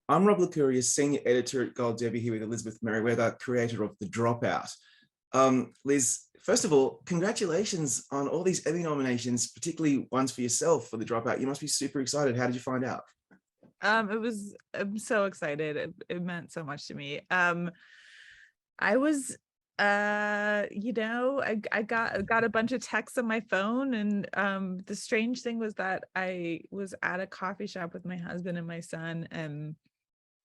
I'm Rob Licuria, Senior Editor at Gold Derby, here with Elizabeth Meriwether, creator of The Dropout. Liz, first of all, congratulations on all these Emmy nominations, particularly ones for yourself for The Dropout. You must be super excited. How did you find out? I'm so excited. It meant so much to me. I was I got a bunch of texts on my phone, and the strange thing was that I was at a coffee shop with my husband and my son, and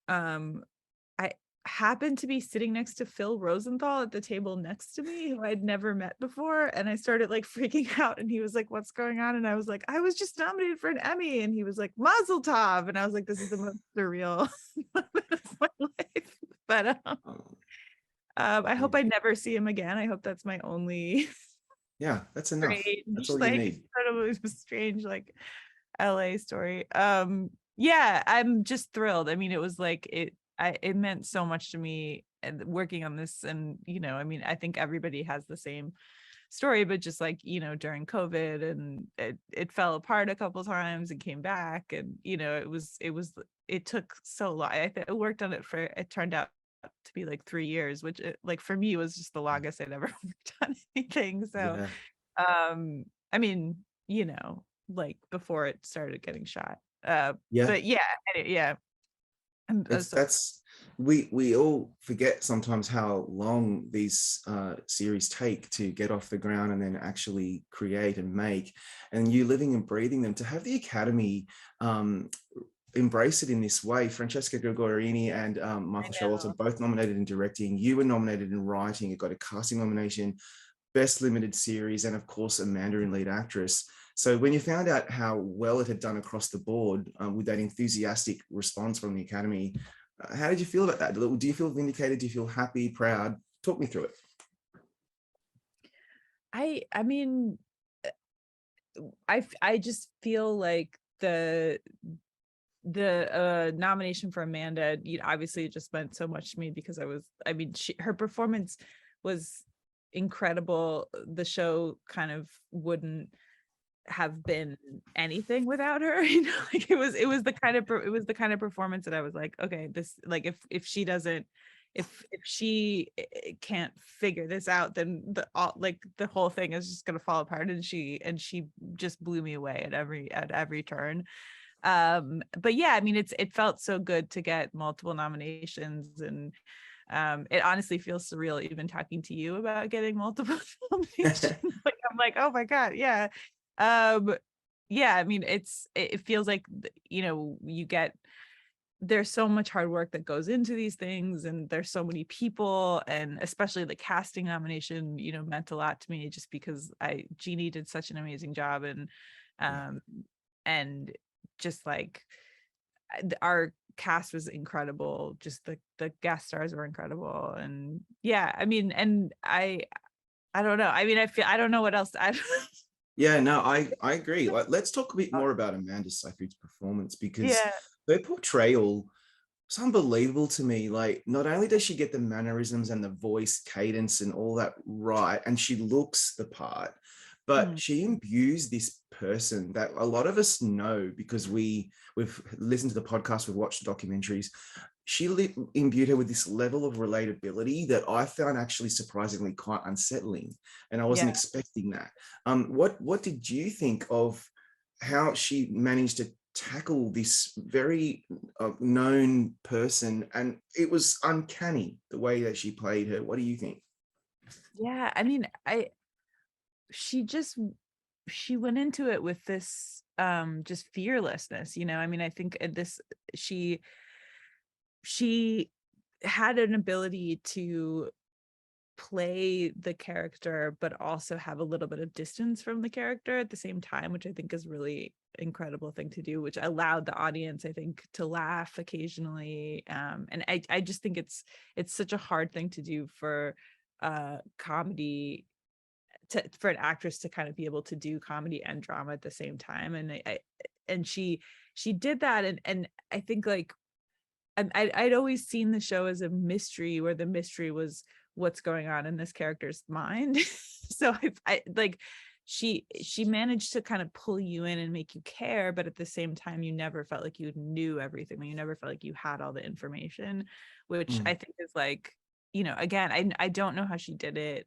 I happened to be sitting next to Phil Rosenthal at the table next to me, who I'd never met before, and I started like freaking out, and he was like, "What's going on?" And I was like, "I was just nominated for an Emmy," and he was like, "Mazel tov," and I was like, "This is the most surreal moment of my life." But Oh, I yeah. hope I never see him again. I hope that's my only Yeah, that's enough. That's strange, all you like need. incredibly strange, like LA story. Yeah, I'm just thrilled. I mean, it was like it meant so much to me, and working on this. And I mean, I think everybody has the same story, but just like during COVID, and it fell apart a couple times and came back, and it took so long. I worked on it it turned out to be like 3 years, which like for me was just the longest I'd ever worked on anything. So Yeah, I mean, like before it started getting shot. yeah. But yeah, yeah. It's So that's we all forget sometimes how long these series take to get off the ground and then actually create and make. And you living and breathing them, to have the Academy embrace it in this way. Francesca Gregorini and I Michael Showalter know. are both nominated in directing. You were nominated in writing. You got a casting nomination, Best Limited Series, and of course a Mandarin lead actress. So when you found out how well it had done across the board, with that enthusiastic response from the Academy, how did you feel about that? Do you feel vindicated? Do you feel happy, proud? Talk me through it. I mean, I just feel like the nomination for Amanda, obviously it just meant so much to me, because her performance was incredible. The show kind of wouldn't have been anything without her. Like it was the kind of performance that I was like, okay, this, like, if she doesn't, if she can't figure this out, then the whole thing is just gonna fall apart. And she just blew me away at every turn. But yeah, I mean, it felt so good to get multiple nominations. And it honestly feels surreal even talking to you about getting multiple nominations. Like, I'm like, oh my god, yeah. um yeah, I mean, it feels like you get, there's so much hard work that goes into these things, and there's so many people, and especially the casting nomination meant a lot to me, just because Jeannie did such an amazing job. And Yeah. um and just like our cast was incredible, just the guest stars were incredible. And yeah, I mean, and I don't know, I mean, I don't know what else Yeah, no, I agree. Like, let's talk a bit more about Amanda Seyfried's performance, because yeah. her portrayal, it's unbelievable to me. Like, not only does she get the mannerisms and the voice cadence and all that right, and she looks the part, but Mm. she imbues this person that a lot of us know, because we've listened to the podcast, we've watched the documentaries. She imbued her with this level of relatability that I found actually surprisingly quite unsettling, and I wasn't Yeah. expecting that. What did you think of how she managed to tackle this very known person? And it was uncanny the way that she played her. What do you think? Yeah, I mean, she just she went into it with this just fearlessness. I mean, I think she she had an ability to play the character, but also have a little bit of distance from the character at the same time, which I think is really incredible thing to do, which allowed the audience, I think, to laugh occasionally. And I just think it's such a hard thing to do for comedy, for an actress to kind of be able to do comedy and drama at the same time. And and she did that. And I think, like, I'd always seen the show as a mystery, where the mystery was what's going on in this character's mind. So I like she managed to kind of pull you in and make you care, but at the same time you never felt like you knew everything, you never felt like you had all the information, which I think is like, again, I don't know how she did it.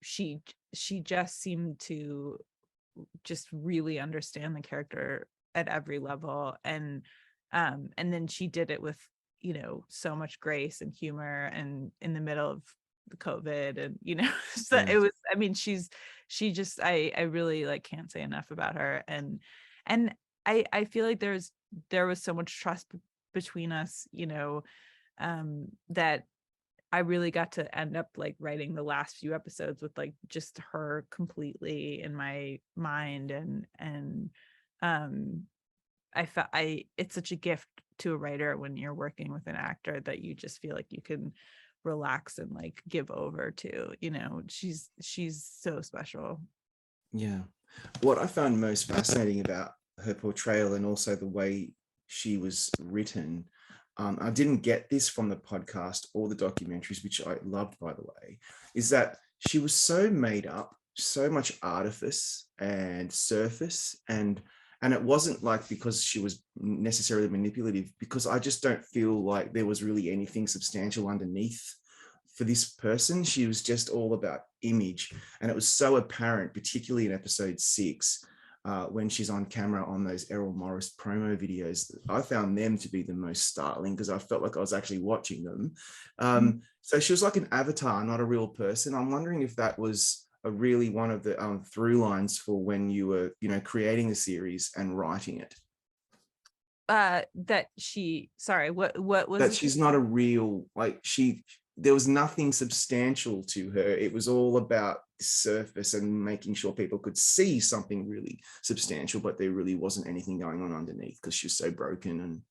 She just seemed to just really understand the character at every level, and then she did it with so much grace and humor, and in the middle of the COVID, and so it was, I mean, she just, I really like can't say enough about her, and I feel like there was so much trust between us, that I really got to end up like writing the last few episodes with like just her completely in my mind, and it's such a gift to a writer when you're working with an actor that you just feel like you can relax and like give over to, she's so special. Yeah. What I found most fascinating about her portrayal, and also the way she was written, I didn't get this from the podcast or the documentaries, which I loved, by the way, is that she was so made up, so much artifice and surface, and it wasn't like because she was necessarily manipulative, because I just don't feel like there was really anything substantial underneath for this person. She was just all about image, and it was so apparent, particularly in episode 6, when she's on camera on those Errol Morris promo videos. I found them to be the most startling because I felt like I was actually watching them. So she was like an avatar, not a real person. I'm wondering if that was really one of the through lines for when you were, creating a series and writing it. That she, sorry, what was that she's not a real, like, there was nothing substantial to her. It was all about the surface and making sure people could see something really substantial, but there really wasn't anything going on underneath because she was so broken and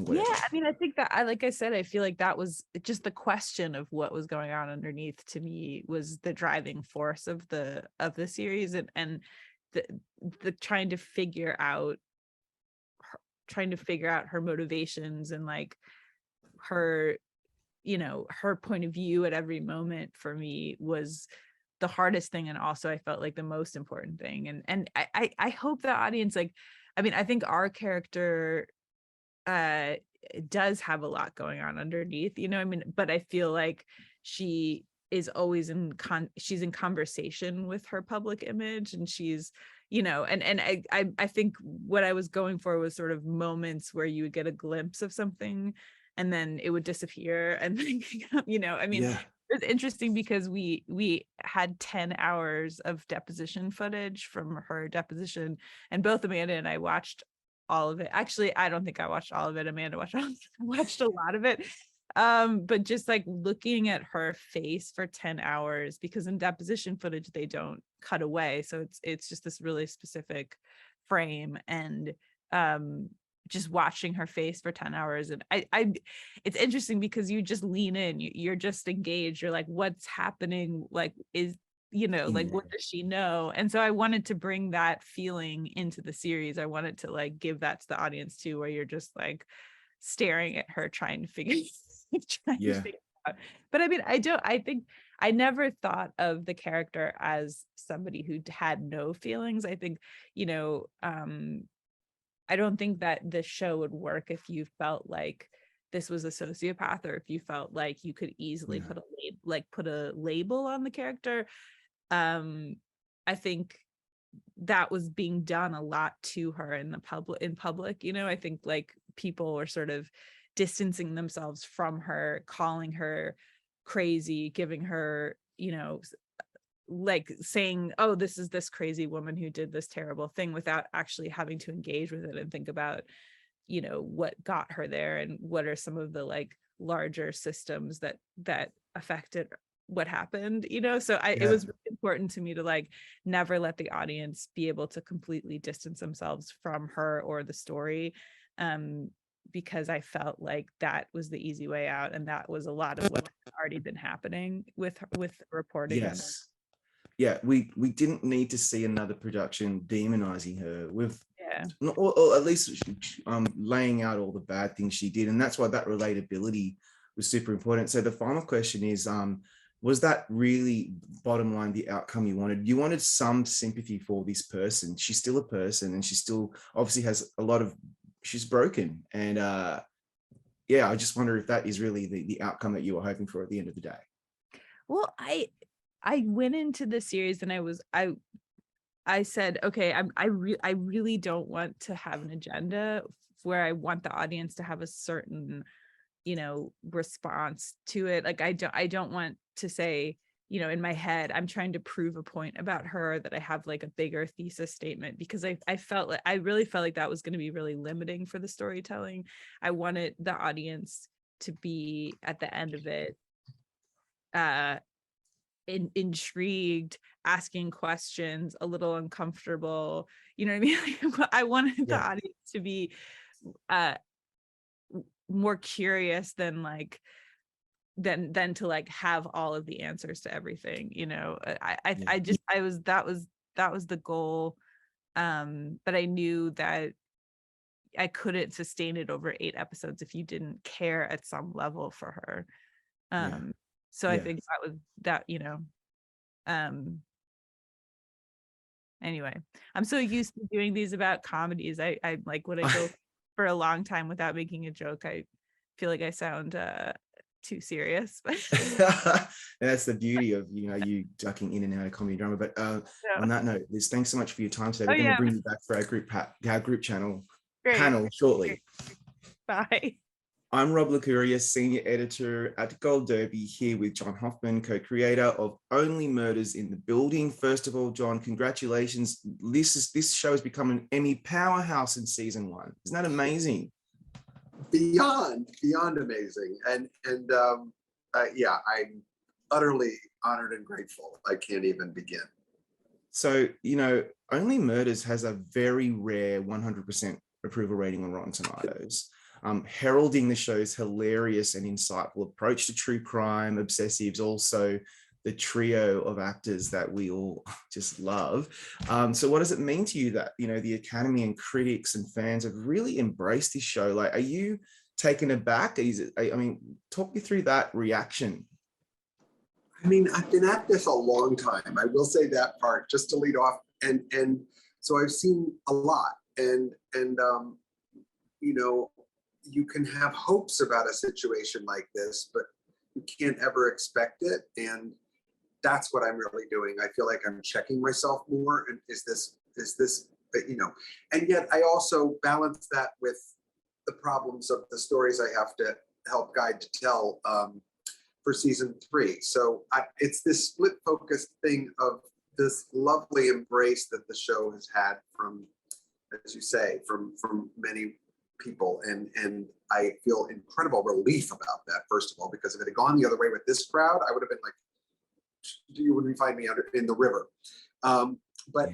whatever. Yeah, I mean, I think that, like I said, I feel like that was just the question of what was going on underneath, to me, was the driving force of the series, and the trying to figure out her motivations, and like her her point of view at every moment, for me, was the hardest thing, and also I felt like the most important thing. And I hope the audience, like, I mean, I think our character does have a lot going on underneath, I mean, but I feel like she is always she's in conversation with her public image, and she's and I think what I was going for was sort of moments where you would get a glimpse of something and then it would disappear, and then I mean, Yeah. it's interesting because we had 10 hours of deposition footage from her deposition, and both Amanda and I watched all of it. Actually, I don't think I watched all of it. Amanda watched a lot of it. But just like looking at her face for 10 hours, because in deposition footage they don't cut away, so it's just this really specific frame, and just watching her face for 10 hours, and I it's interesting because you just lean in, you're just engaged, you're like, what's happening, like, is like, what does she know? And so I wanted to bring that feeling into the series. I wanted to like give that to the audience too, where you're just like staring at her trying to figure out. But I mean, I think I never thought of the character as somebody who had no feelings. I think, I don't think that this show would work if you felt like this was a sociopath, or if you felt like you could easily put a label on the character. I think that was being done a lot to her in public. I think like people were sort of distancing themselves from her, calling her crazy, giving her, like saying, oh, this is this crazy woman who did this terrible thing, without actually having to engage with it and think about, what got her there, and what are some of the like larger systems that affected what happened. So it was really important to me to like never let the audience be able to completely distance themselves from her or the story, because I felt like that was the easy way out, and that was a lot of what had already been happening with reporting. Yes. Yeah, we didn't need to see another production demonizing her with, or at least laying out all the bad things she did, and that's why that relatability was super important. So the final question is, Was that really, bottom line, the outcome you wanted? You wanted some sympathy for this person. She's still a person, and she still obviously has a lot of, she's broken. And yeah, I just wonder if that is really the outcome that you were hoping for at the end of the day. Well, I went into the series and I said, okay, I really don't want to have an agenda where I want the audience to have a certain, response to it. Like I don't want to say, in my head, I'm trying to prove a point about her, that I have like a bigger thesis statement, because I really felt like that was going to be really limiting for the storytelling. I wanted the audience to be, at the end of it, intrigued, asking questions, a little uncomfortable. You know what I mean? Like, I wanted the audience to be more curious than to like have all of the answers to everything. That was the goal. But I knew that I couldn't sustain it over 8 episodes if you didn't care at some level for her. So I think that was that, anyway, I'm so used to doing these about comedies. I like, when I go for a long time without making a joke, I feel like I sound too serious. That's the beauty of, you ducking in and out of comedy drama. But on that note, Liz, thanks so much for your time today. We're going to bring you back for our group channel panel shortly. Bye. I'm Rob Licuria, Senior Editor at Gold Derby, here with John Hoffman, co-creator of Only Murders in the Building. First of all, John, congratulations. This show has become an Emmy powerhouse in season 1. Isn't that amazing? Beyond amazing. And I'm utterly honored and grateful. I can't even begin. So, Only Murders has a very rare 100% approval rating on Rotten Tomatoes. Heralding the show's hilarious and insightful approach to true crime obsessives, also the trio of actors that we all just love. So what does it mean to you that, the Academy and critics and fans have really embraced this show? Like, are you taken aback? Talk me through that reaction. I mean, I've been at this a long time. I will say that part just to lead off. And so I've seen a lot, and you can have hopes about a situation like this, but you can't ever expect it. And that's what I'm really doing. I feel like I'm checking myself more. And is this, and yet I also balance that with the problems of the stories I have to help guide to tell for season 3. So it's this split focused thing of this lovely embrace that the show has had from, as you say, from many people, and I feel incredible relief about that, first of all, because if it had gone the other way with this crowd, I would have been like, you wouldn't find me in the river. But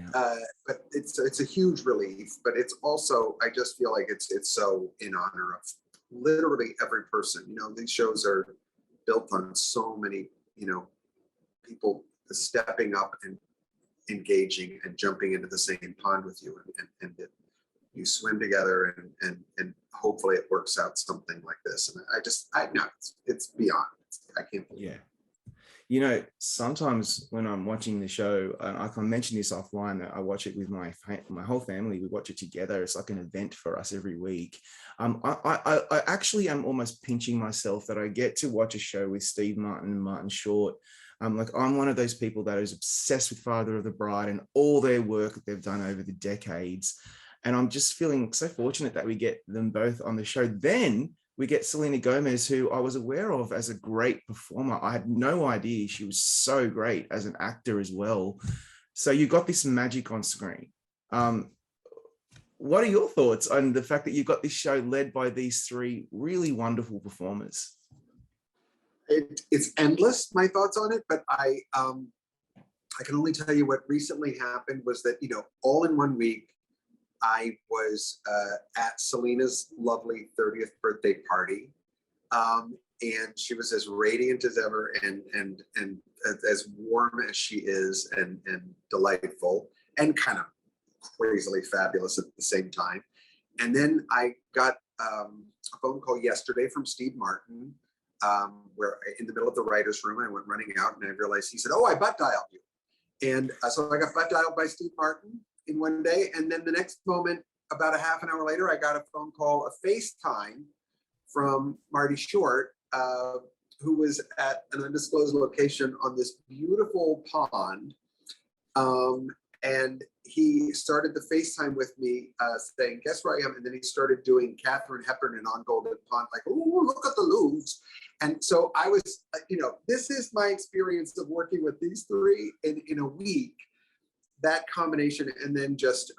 it's a huge relief, but it's also, I just feel like it's so in honor of literally every person. These shows are built on so many, people stepping up and engaging and jumping into the same pond with you, and you swim together, and hopefully it works out something like this. And I know it's beyond. I can't believe it. Sometimes when I'm watching the show, and I can mention this offline, that I watch it with my whole family. We watch it together. It's like an event for us every week. I actually am almost pinching myself that I get to watch a show with Steve Martin and Martin Short. I'm one of those people that is obsessed with Father of the Bride and all their work that they've done over the decades. And I'm just feeling so fortunate that we get them both on the show. Then we get Selena Gomez, who I was aware of as a great performer. I had no idea she was so great as an actor as well. So you got this magic on screen. What are your thoughts on the fact that you've got this show led by these 3 really wonderful performers? It's endless, my thoughts on it, but I can only tell you what recently happened was that, all in one week, I was at Selena's lovely 30th birthday party, and she was as radiant as ever, and as warm as she is, and delightful, and kind of crazily fabulous at the same time. And then I got a phone call yesterday from Steve Martin, where in the middle of the writer's room, I went running out and I realized, he said, "Oh, I butt dialed you." And so I got butt dialed by Steve Martin in one day. And then the next moment, about a half an hour later, I got a phone call, a FaceTime from Marty Short, who was at an undisclosed location on this beautiful pond. And he started the FaceTime with me saying, "Guess where I am?" And then he started doing Katharine Hepburn and On Golden Pond, like, "Oh, look at the Louvres." And so I was, this is my experience of working with these three in a week, that combination. And then just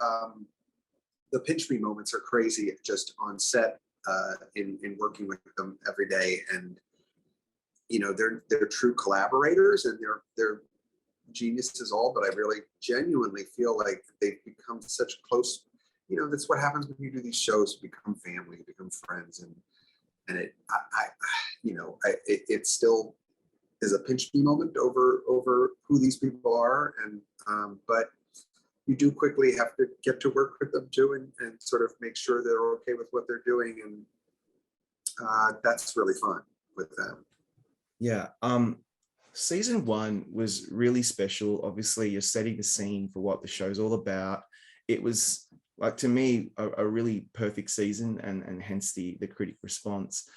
the pinch me moments are crazy just on set in working with them every day. And, they're true collaborators and they're geniuses all, but I really genuinely feel like they've become such close, that's what happens when you do these shows, you become family, you become friends. And it still is a pinch me moment over who these people are. And, but you do quickly have to get to work with them too, and sort of make sure they're okay with what they're doing. And that's really fun with them. Yeah. Season 1 was really special. Obviously, you're setting the scene for what the show's all about. It was, like, to me, a really perfect season, and hence the critic response.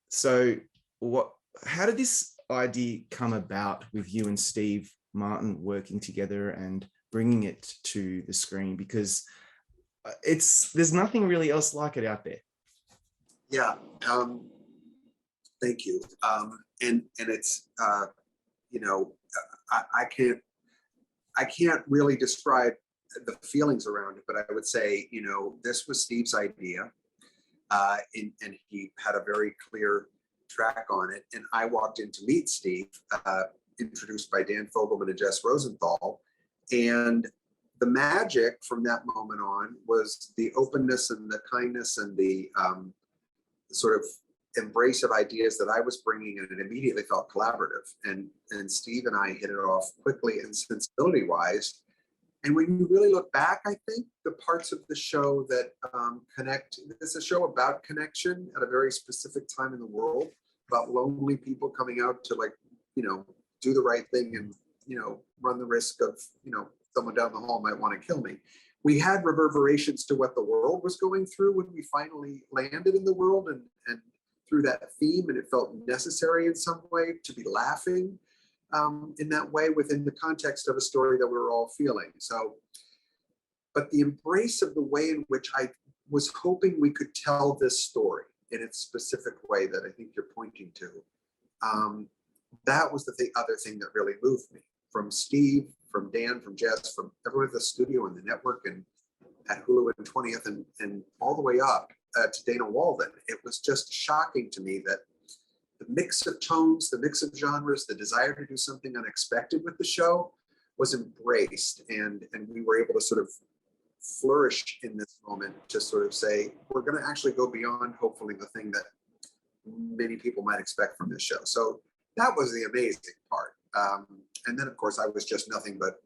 So how did this idea come about with you and Steve Martin working together and bringing it to the screen? Because there's nothing really else like it out there. Yeah. Thank you. And it's, I can't really describe the feelings around it, but I would say, this was Steve's idea, and he had a very clear track on it. And I walked in to meet Steve, introduced by Dan Fogelman and Jess Rosenthal. And the magic from that moment on was the openness and the kindness and the sort of embrace of ideas that I was bringing, and it immediately felt collaborative. And Steve and I hit it off quickly and sensibility wise. And when you really look back, I think the parts of the show that connect, it's a show about connection at a very specific time in the world, about lonely people coming out to, like, do the right thing and, run the risk of, someone down the hall might want to kill me. We had reverberations to what the world was going through when we finally landed in the world, and through that theme, and it felt necessary in some way to be laughing in that way within the context of a story that we were all feeling. So, but the embrace of the way in which I was hoping we could tell this story in its specific way that I think you're pointing to, that was the other thing that really moved me. From Steve, from Dan, from Jess, from everyone at the studio and the network and at Hulu and 20th and all the way up to Dana Walden. It was just shocking to me that the mix of tones, the mix of genres, the desire to do something unexpected with the show was embraced. And we were able to sort of flourish in this moment to sort of say, we're going to actually go beyond, hopefully, the thing that many people might expect from this show. So that was the amazing part. And then, of course, I was just nothing but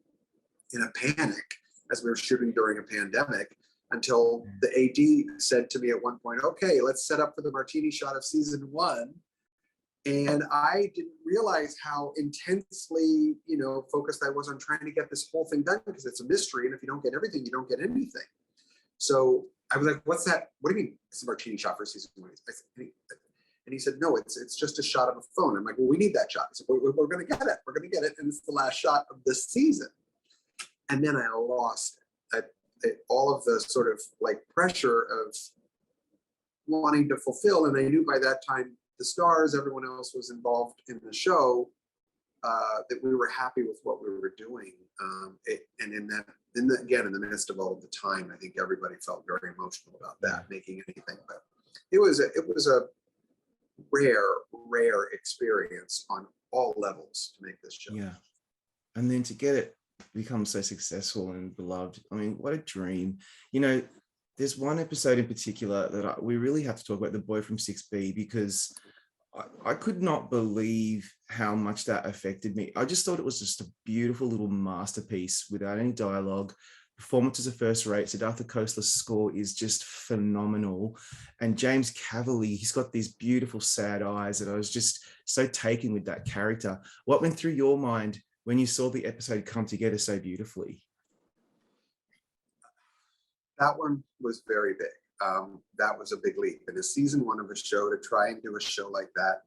in a panic as we were shooting during a pandemic, until the AD said to me at one point, "Okay, let's set up for the martini shot of season 1." And I didn't realize how intensely, focused I was on trying to get this whole thing done, because it's a mystery. And if you don't get everything, you don't get anything. So I was like, "What's that? What do you mean it's a martini shot for season 1?" And he said, "No, it's just a shot of a phone." I'm like, "Well, we need that shot." He said, "We're going to get it. We're going to get it. And it's the last shot of this season." And then I lost it. All of the sort of like pressure of wanting to fulfill. And I knew by that time, the stars, everyone else was involved in the show, that we were happy with what we were doing. And in the midst of all of the time, I think everybody felt very emotional about that, making anything. But it was a rare experience on all levels to make this show. Yeah. And then to get it become so successful and beloved, I mean, what a dream. There's one episode in particular that we really have to talk about, The Boy from 6B, because I could not believe how much that affected me. I just thought it was just a beautiful little masterpiece without any dialogue, Performances are first rate. Siddhartha Khosla's score is just phenomenal. And James Cavalier, he's got these beautiful sad eyes, and I was just so taken with that character. What went through your mind when you saw the episode come together so beautifully? That one was very big. That was a big leap. In a season one of a show, to try and do a show like that,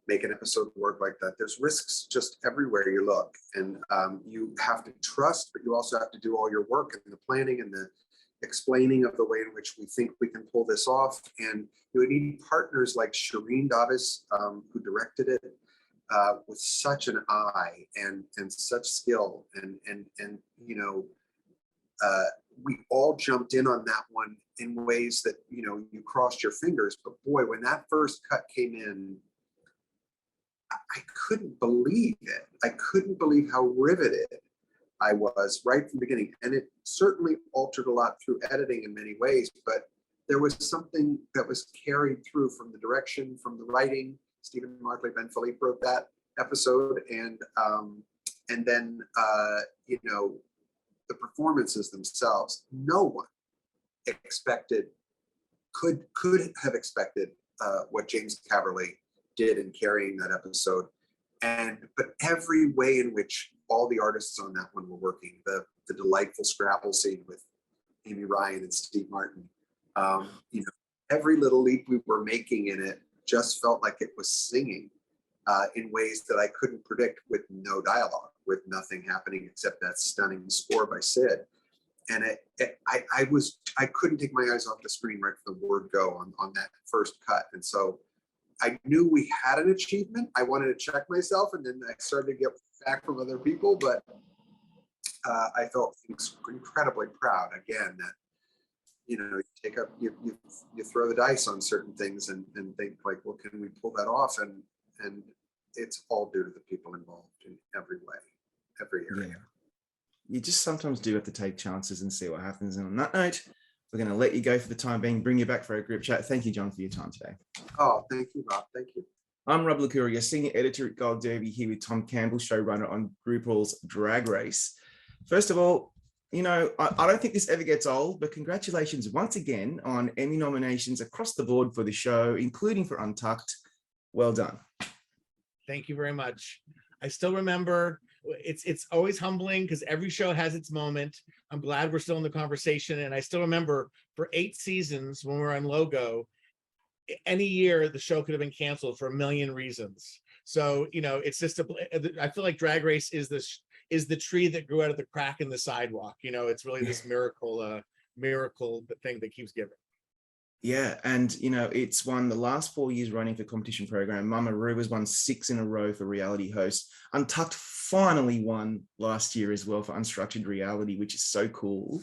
make an episode work like that, there's risks just everywhere you look. And you have to trust, but you also have to do all your work and the planning and the explaining of the way in which we think we can pull this off. And you would need partners like Shireen Davis, who directed it, with such an eye and such skill. And you know, we all jumped in on that one in ways that, you know, you crossed your fingers. But boy, when that first cut came in, I couldn't believe it. I couldn't believe how riveted I was right from the beginning. And it certainly altered a lot through editing in many ways, but there was something that was carried through from the direction, from the writing. Stephen Markley, Ben Philippe wrote that episode. And then, you know, the performances themselves, no one expected, could have expected what James Cavalier did in carrying that episode. But every way in which all the artists on that one were working, the delightful Scrabble scene with Amy Ryan and Steve Martin, you know, every little leap we were making in it just felt like it was singing in ways that I couldn't predict, with no dialogue, with nothing happening except that stunning score by Sid. And I couldn't take my eyes off the screen right from the word go on that first cut. And so I knew we had an achievement. I wanted to check myself, and then I started to get back from other people. But I felt incredibly proud again that, you know, you throw the dice on certain things and think like, well, can we pull that off? And it's all due to the people involved in every way, every area. Yeah. You just sometimes do have to take chances and see what happens. And on that note, we're going to let you go for the time being, bring you back for a group chat. Thank you, John, for your time today. Oh, thank you, Rob. Thank you. I'm Rob Licuria, senior editor at Gold Derby, here with Tom Campbell, showrunner on RuPaul's Drag Race. First of all, you know, I don't think this ever gets old, but congratulations once again on Emmy nominations across the board for the show, including for Untucked. Well done. Thank you very much. I still remember, it's always humbling because every show has its moment. I'm glad we're still in the conversation. And I still remember for 8 seasons when we were on Logo, any year the show could have been canceled for a million reasons. So, you know, it's just, I feel like Drag Race is the tree that grew out of the crack in the sidewalk. You know, it's really this miracle thing that keeps giving. Yeah, and you know, it's won the last 4 years running for competition program. Mama Ru has won 6 in a row for reality host. Untucked finally won last year as well for unstructured reality, which is so cool.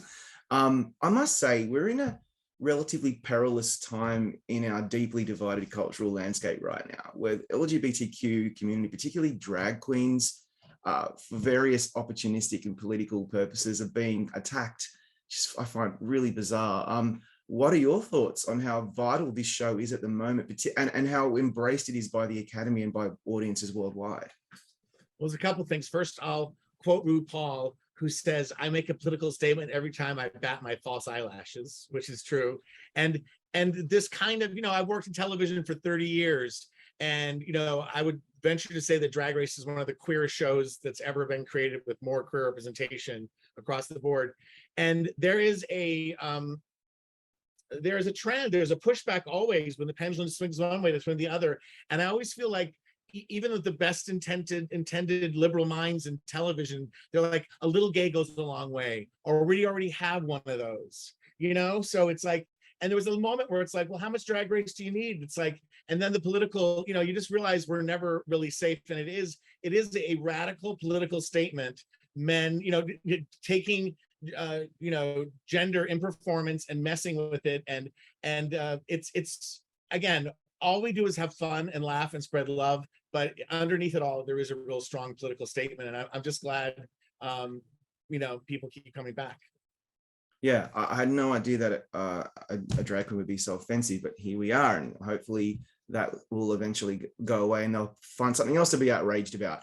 I must say, we're in a relatively perilous time in our deeply divided cultural landscape right now, where the LGBTQ community, particularly drag queens, for various opportunistic and political purposes, are being attacked. Just, I find really bizarre. What are your thoughts on how vital this show is at the moment, and how embraced it is by the Academy and by audiences worldwide? Well, there's a couple of things. First, I'll quote RuPaul, who says, "I make a political statement every time I bat my false eyelashes," which is true. And this kind of, you know, I've worked in television for 30 years, and, you know, I would venture to say that Drag Race is one of the queerest shows that's ever been created, with more queer representation across the board. And there is a trend, there's a pushback always when the pendulum swings one way to swing the other. And I always feel like even with the best intended liberal minds in television, they're like, a little gay goes a long way, or we already have one of those, you know? So it's like, and there was a moment where it's like, well, how much Drag Race do you need? It's like, and then the political, you know, you just realize we're never really safe. And it is a radical political statement. Men, you know, taking you know, gender in performance and messing with it, and it's again, all we do is have fun and laugh and spread love, but underneath it all there is a real strong political statement. And I'm just glad you know, people keep coming back. Yeah, I had no idea that a drag queen would be so offensive, but here we are, and hopefully that will eventually go away and they'll find something else to be outraged about.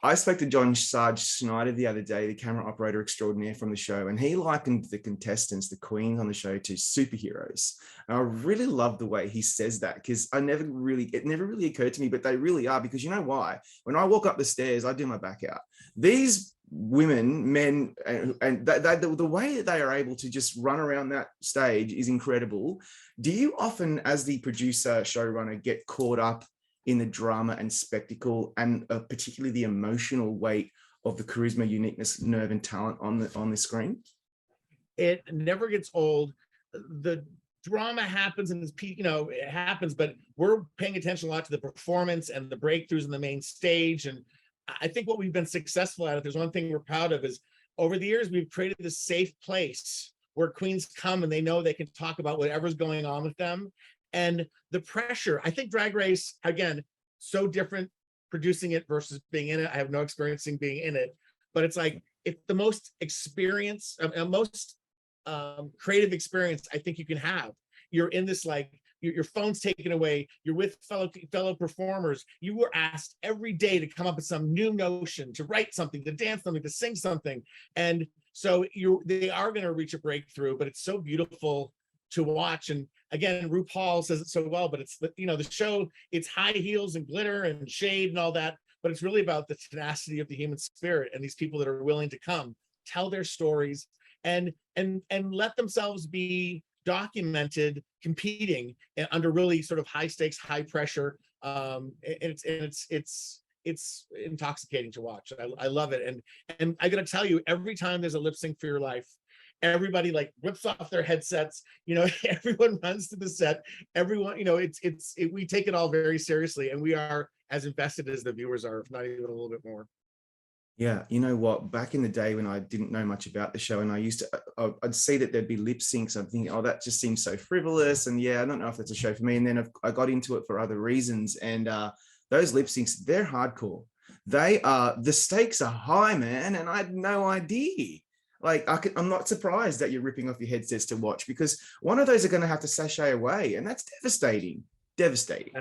I spoke to John Sarge Snyder the other day, the camera operator extraordinaire from the show, and he likened the contestants, the queens on the show, to superheroes. And I really love the way he says that, because it never really occurred to me, but they really are, because you know why? When I walk up the stairs, I do my back out. These women, men, and the way that they are able to just run around that stage is incredible. Do you often, as the producer, showrunner, get caught up in the drama and spectacle, and particularly the emotional weight of the charisma, uniqueness, nerve, and talent on the screen? It never gets old. The drama happens, and it happens, but we're paying attention a lot to the performance and the breakthroughs in the main stage. And I think what we've been successful at, if there's one thing we're proud of, is over the years we've created this safe place where queens come and they know they can talk about whatever's going on with them. And the pressure, I think Drag Race, again, so different producing it versus being in it. I have no experience in being in it, but it's like, it's the most experience, most creative experience I think you can have. You're in this, like, your phone's taken away, you're with fellow performers. You were asked every day to come up with some new notion, to write something, to dance something, to sing something. And so they are going to reach a breakthrough, but it's so beautiful to watch. And again, RuPaul says it so well, but it's the show, it's high heels and glitter and shade and all that, but it's really about the tenacity of the human spirit and these people that are willing to come tell their stories and let themselves be documented competing under really sort of high stakes, high pressure. It's intoxicating to watch. I love it. And I gotta tell you, every time there's a lip sync for your life, everybody like rips off their headsets, everyone runs to the set, everyone, we take it all very seriously, and we are as invested as the viewers are, if not even a little bit more. Yeah, you know what? Back in the day when I didn't know much about the show, and I'd see that there'd be lip syncs. I'm thinking, oh, that just seems so frivolous, and yeah, I don't know if that's a show for me. And then I got into it for other reasons, and those lip syncs, they're hardcore. The stakes are high, man, and I had no idea. Like, I'm not surprised that you're ripping off your headsets to watch, because one of those are going to have to sashay away, and that's devastating. Devastating.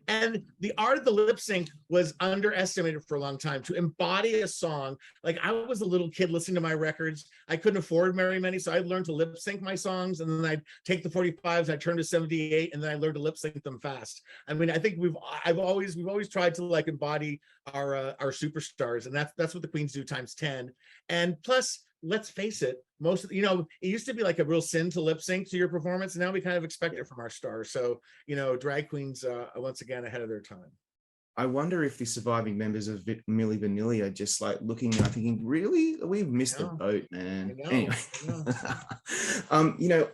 And the art of the lip sync was underestimated for a long time. To embody a song, like, I was a little kid listening to my records. I couldn't afford very many, so I learned to lip sync my songs, and then I'd take the 45s, I'd turn to 78, and then I learned to lip sync them fast. I mean, I think we've always tried to like embody our superstars, and that's what the queens do times 10. And plus, let's face it, most of it used to be like a real sin to lip sync to your performance, and now we kind of expect it from our stars. So drag queens once again ahead of their time. I wonder if the surviving members of Milli Vanilli are just like looking now thinking, really, we've missed the boat, man. Anyway,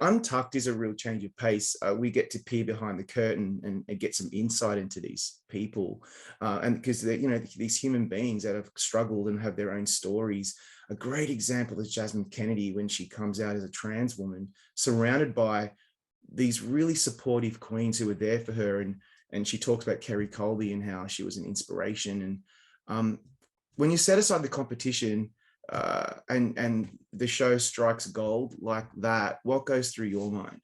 Untucked is a real change of pace. We get to peer behind the curtain and get some insight into these people, and because these human beings that have struggled and have their own stories. A great example is Jasmine Kennedy, when she comes out as a trans woman, surrounded by these really supportive queens who were there for her. And she talks about Kerry Colby and how she was an inspiration. And when you set aside the competition and the show strikes gold like that, what goes through your mind?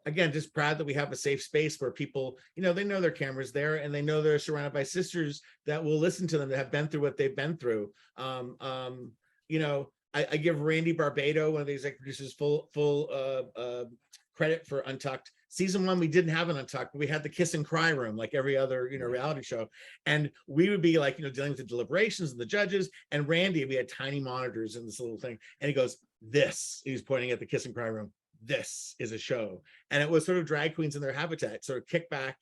Again, just proud that we have a safe space where people, they know their camera's there, and they know they're surrounded by sisters that will listen to them, that have been through what they've been through. I give Randy Barbado, one of the executive producers, full credit for Untucked. Season 1, we didn't have an Untucked, but we had the kiss and cry room like every other reality show, and we would be like dealing with the deliberations and the judges. And Randy, we had tiny monitors in this little thing, and he goes, "This," he's pointing at the kiss and cry room, "This is a show." And it was sort of drag queens in their habitat, sort of kickback,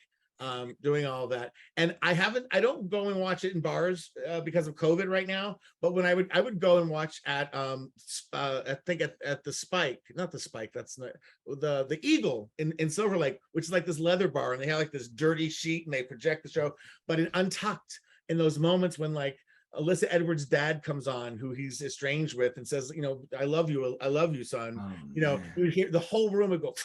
doing all of that. And I don't go and watch it in bars because of COVID right now, but when I would go and watch at I think at the Spike, not the Spike, that's not the Eagle in Silver Lake, which is like this leather bar, and they have like this dirty sheet and they project the show. But in Untucked, in those moments when like Alyssa Edwards' dad comes on, who he's estranged with, and says, "I love you, son." We would hear the whole room would go,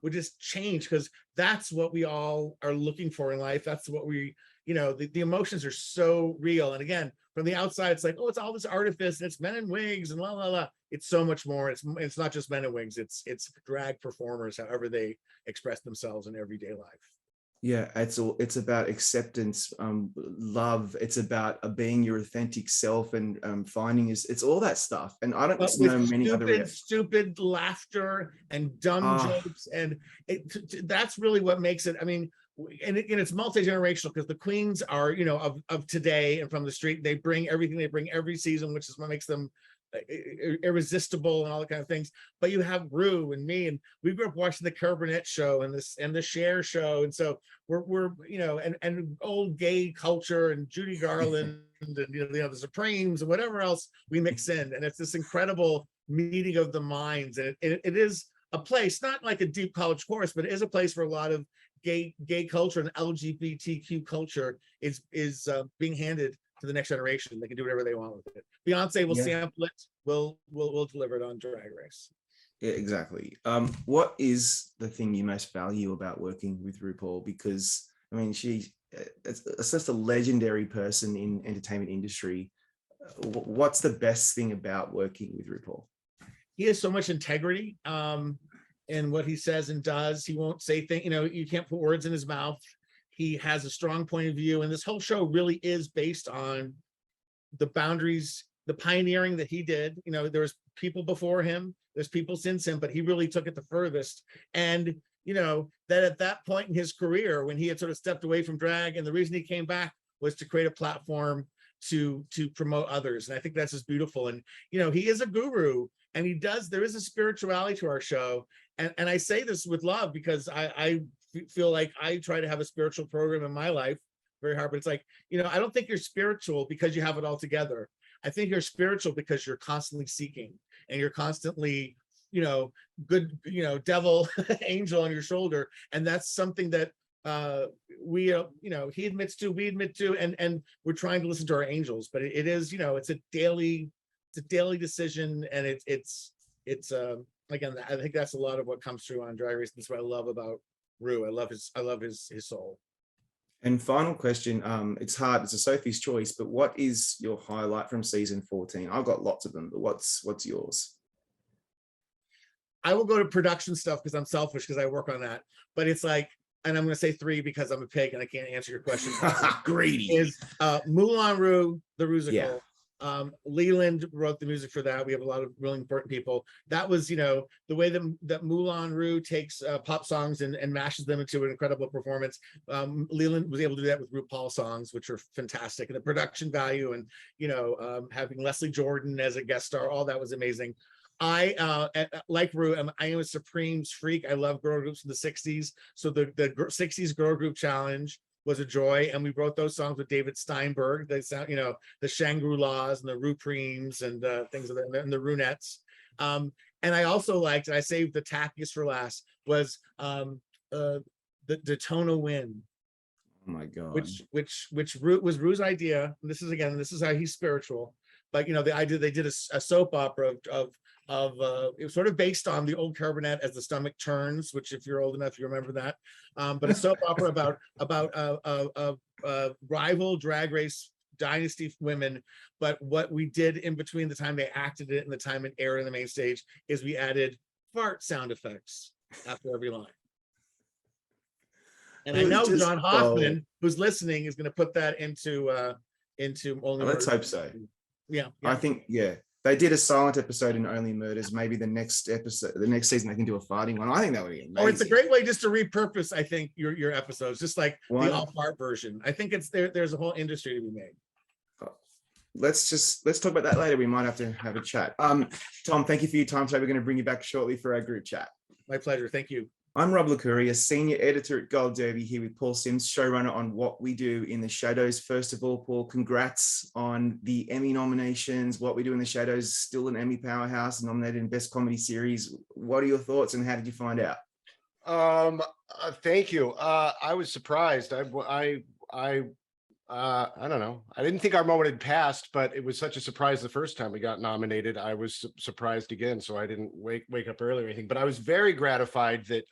would just change, because that's what we all are looking for in life. That's what we, the emotions are so real. And again, from the outside, it's like, oh, it's all this artifice, and it's men in wigs and la la la. It's so much more. It's not just men in wigs. It's drag performers, however they express themselves in everyday life. Yeah, it's about acceptance, love. It's about being your authentic self and finding it's all that stuff. And I don't But know with many other. stupid laughter and dumb Ah, jokes, and that's really what makes it. I mean, and it's multi-generational because the queens are, you know, of today and from the street. They bring everything they bring every season, which is what makes them irresistible and all the kind of things. But you have Rue and me, and we grew up watching the Carol Burnett show and the Cher show, and so we're you know, and old gay culture and Judy Garland and you know the Supremes and whatever else we mix in, and it's this incredible meeting of the minds, and it is a place, not like a deep college course, but it is a place for a lot of gay culture and LGBTQ culture is being handed to the next generation. They can do whatever they want with it. Beyonce will sample it. We'll deliver it on Drag Race. yeah, exactly. What is the thing you most value about working with RuPaul? Because I mean, it's just a legendary person in entertainment industry. What's the best thing about working with RuPaul? He has so much integrity in what he says and does. He won't say things, you know, you can't put words in his mouth. He has a strong point of view, and this whole show really is based on the boundaries, the pioneering that he did. You know, there's people before him, there's people since him, but he really took it the furthest. And you know, that at that point in his career, when he had sort of stepped away from drag, and the reason he came back was to create a platform to promote others. And I think that's just beautiful. And you know, he is a guru, and there is a spirituality to our show. And I say this with love because I feel like I try to have a spiritual program in my life very hard, but it's like, you know, I don't think you're spiritual because you have it all together. I think you're spiritual because you're constantly seeking, and you're constantly, you know, good, you know, devil angel on your shoulder. And that's something that we, you know, he admits to, we admit to, and we're trying to listen to our angels, but it is, you know, it's a daily decision. And it's again, I think that's a lot of what comes through on Drag Race. That's what I love about Rue. I love his soul. And final question, it's hard, it's a Sophie's choice, but what is your highlight from season 14? I've got lots of them, but what's yours? I will go to production stuff because I'm selfish because I work on that. But it's like, and I'm going to say 3 because I'm a pig and I can't answer your question. Greedy. Is Moulin Rouge, the musical. Yeah. Leland wrote the music for that. We have a lot of really important people. That was, you know, the way that Moulin Rouge takes pop songs and mashes them into an incredible performance. Leland was able to do that with RuPaul songs, which are fantastic. And the production value, and, you know, having Leslie Jordan as a guest star, all that was amazing. I like Rue, I am a Supremes freak. I love girl groups in the 60s. So the 60s girl group challenge was a joy, and we wrote those songs with David Steinberg. They sound, you know, the Shangri-Las and the RuPremes and things of that, and the Runettes. And I also liked, and I saved the tackiest for last, was the Daytona Wind. Oh my God. Which was Rue's idea. And this is how he's spiritual. But you know, the idea, they did a soap opera of it was sort of based on the old Carol Burnett As the Stomach Turns, which if you're old enough you remember that, but a soap opera about rival drag race dynasty women. But what we did in between the time they acted it and the time it aired on the main stage is we added fart sound effects after every line. And I know John Hoffman, who's listening, is going to put that into Only Let's hope so. Yeah. I think, yeah. They did a silent episode in Only Murders. Maybe the next season they can do a farting one. I think that would be amazing. Oh, it's a great way just to repurpose, I think, your episodes, just like the all fart version. I think it's there's a whole industry to be made. Let's talk about that later. We might have to have a chat. Tom, thank you for your time today. We're going to bring you back shortly for our group chat. My pleasure. Thank you. I'm Rob Licuria, senior editor at Gold Derby, here with Paul Sims, showrunner on What We Do in the Shadows. First of all, Paul, congrats on the Emmy nominations. What We Do in the Shadows, still an Emmy powerhouse, nominated in Best Comedy Series. What are your thoughts, and how did you find out? Thank you. I was surprised. I don't know. I didn't think our moment had passed, but it was such a surprise the first time we got nominated. I was surprised again, so I didn't wake up early or anything. But I was very gratified that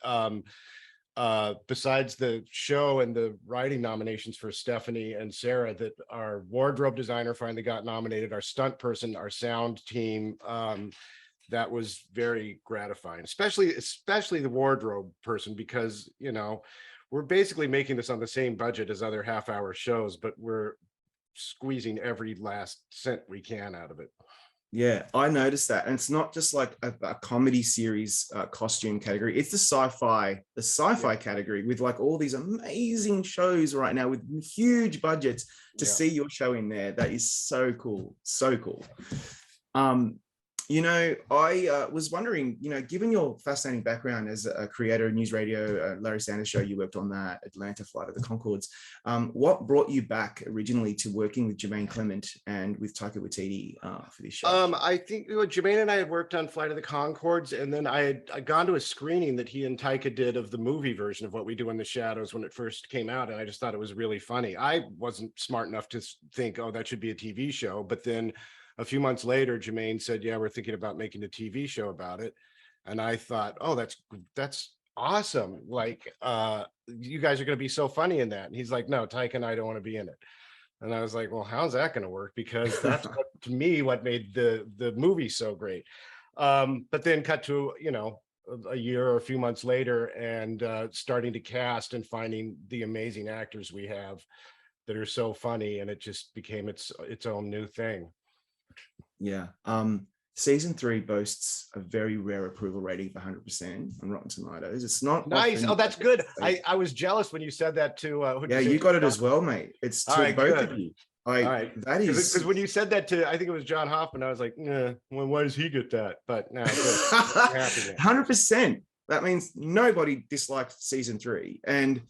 besides the show and the writing nominations for Stephanie and Sarah, that our wardrobe designer finally got nominated, our stunt person, our sound team. That was very gratifying, especially the wardrobe person, because, you know, we're basically making this on the same budget as other half-hour shows, but we're squeezing every last cent we can out of it. Yeah, I noticed that. And it's not just like a comedy series costume category. It's the sci-fi category with like all these amazing shows right now with huge budgets. To see your show in there, that is so cool. So cool. I was wondering, given your fascinating background as a creator of News Radio, Larry Sanders Show, you worked on that, Atlanta Flight of the Conchords. What brought you back originally to working with Jermaine Clement and with Taika Waititi for this show? I think Jermaine and I had worked on Flight of the Conchords, and then I'd gone to a screening that he and Taika did of the movie version of What We Do in the Shadows when it first came out, and I just thought it was really funny. I wasn't smart enough to think, oh, that should be a TV show, but then a few months later, Jermaine said, yeah, we're thinking about making a TV show about it. And I thought, oh, that's awesome. Like, you guys are going to be so funny in that. And he's like, no, Taika and I don't want to be in it. And I was like, well, how's that going to work? Because that's to me, what made the movie so great. But then cut to, a year or a few months later and starting to cast and finding the amazing actors we have that are so funny. And it just became its own new thing. Yeah. Season 3 boasts a very rare approval rating of 100% on Rotten Tomatoes. It's not nice. Oh, that's good. I was jealous when you said that to. Yeah, you got it as well, mate. It's to both of you. All right. That is because when you said that to, I think it was John Hoffman. I was like, well, why does he get that? But now, 100%. That means nobody disliked season 3, and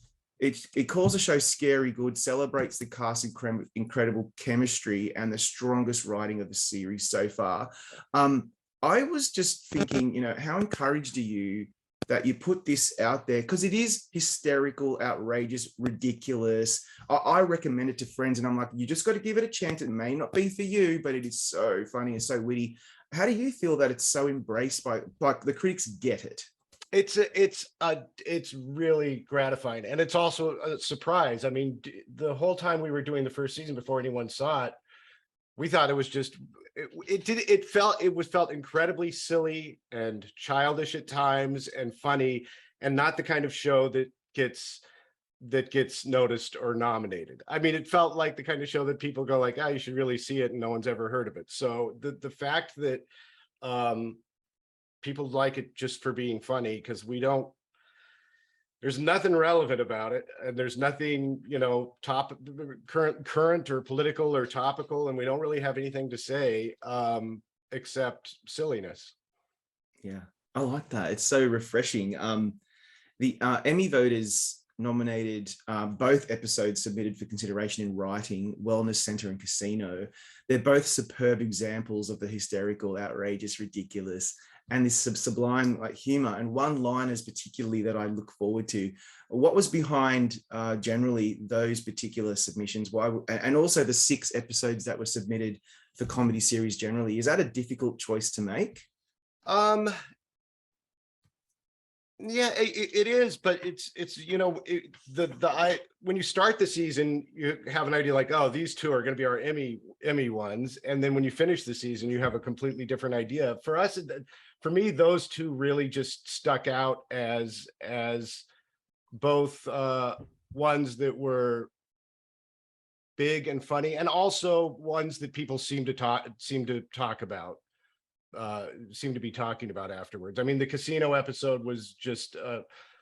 it calls the show scary good, celebrates the cast's incredible chemistry and the strongest writing of the series so far. I was just thinking, how encouraged are you that you put this out there? Because it is hysterical, outrageous, ridiculous. I recommend it to friends and I'm like, you just got to give it a chance. It may not be for you, but it is so funny and so witty. How do you feel that it's so embraced by the critics get it? It's really gratifying, and it's also a surprise. I mean, the whole time we were doing the first season, before anyone saw it, we thought it was just it felt incredibly silly and childish at times and funny, and not the kind of show that gets noticed or nominated. I mean, it felt like the kind of show that people go like, you should really see it, and no one's ever heard of it. So the fact that people like it just for being funny, because there's nothing relevant about it, and there's nothing, current or political or topical, and we don't really have anything to say except silliness. Yeah, I like that. It's so refreshing. The Emmy voters nominated both episodes submitted for consideration in writing, Wellness Center and Casino. They're both superb examples of the hysterical, outrageous, ridiculous, and this sublime humor, and one-liners particularly that I look forward to. What was behind generally those particular submissions? Why, and also the 6 episodes that were submitted for comedy series generally? Is that a difficult choice to make? Yeah, it is, but it's when you start the season, you have an idea like, oh, these 2 are going to be our Emmy ones, and then when you finish the season, you have a completely different idea. For me, those 2 really just stuck out as both ones that were big and funny, and also ones that people seem to talk about. Seem to be talking about afterwards. I mean, the casino episode was just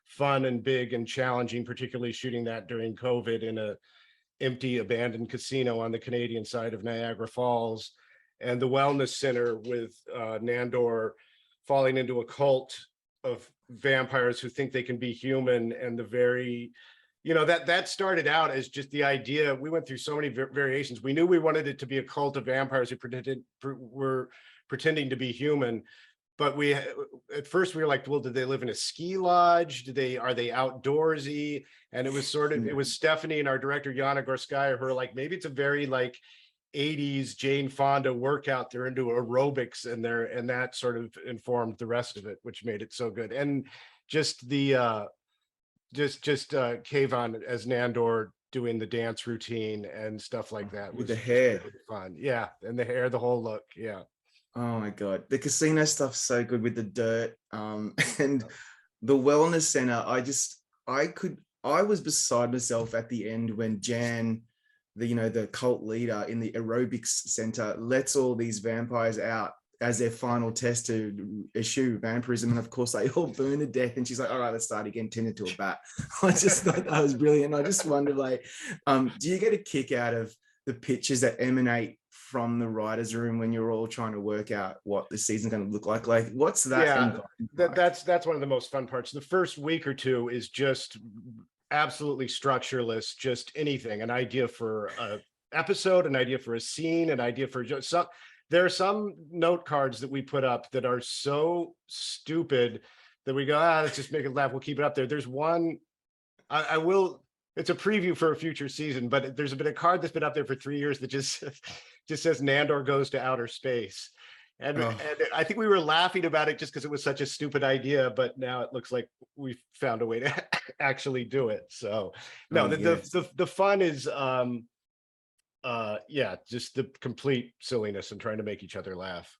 fun and big and challenging, particularly shooting that during COVID in a empty, abandoned casino on the Canadian side of Niagara Falls, and the Wellness Center with Nandor falling into a cult of vampires who think they can be human, and the very, that started out as just the idea. We went through so many variations. We knew we wanted it to be a cult of vampires who were pretending to be human, but at first we were like, well, did they live in a ski lodge? Are they outdoorsy? And it was it was Stephanie and our director Yana Gorskaya who were like, maybe it's a very 80s Jane Fonda workout. They're into aerobics, and that sort of informed the rest of it, which made it so good. And just the Kayvon as Nandor doing the dance routine and stuff like that with the hair, really fun. Yeah, and the hair, the whole look. Yeah. Oh my God, the casino stuff's so good with the dirt, and the Wellness Center. I was beside myself at the end when Jan, the cult leader in the aerobics center, lets all these vampires out as their final test to eschew vampirism. And of course, they all burn to death. And she's like, all right, let's start again, turned into a bat. I just thought that was brilliant. I just wonder, like, do you get a kick out of the pictures that emanate from the writer's room when you're all trying to work out what the season's going to look like? Like, what's that? Yeah, that's one of the most fun parts. The first week or two is just absolutely structureless, just anything, an idea for a episode, an idea for a scene, an idea for just some. There are some note cards that we put up that are so stupid that we go, let's just make it laugh. We'll keep it up there. There's one, I will, it's a preview for a future season, but there's been a card that's been up there for 3 years that just says Nandor goes to outer space. And I think we were laughing about it just because it was such a stupid idea, but now it looks like we've found a way to actually do it. So no, the fun is, just the complete silliness and trying to make each other laugh.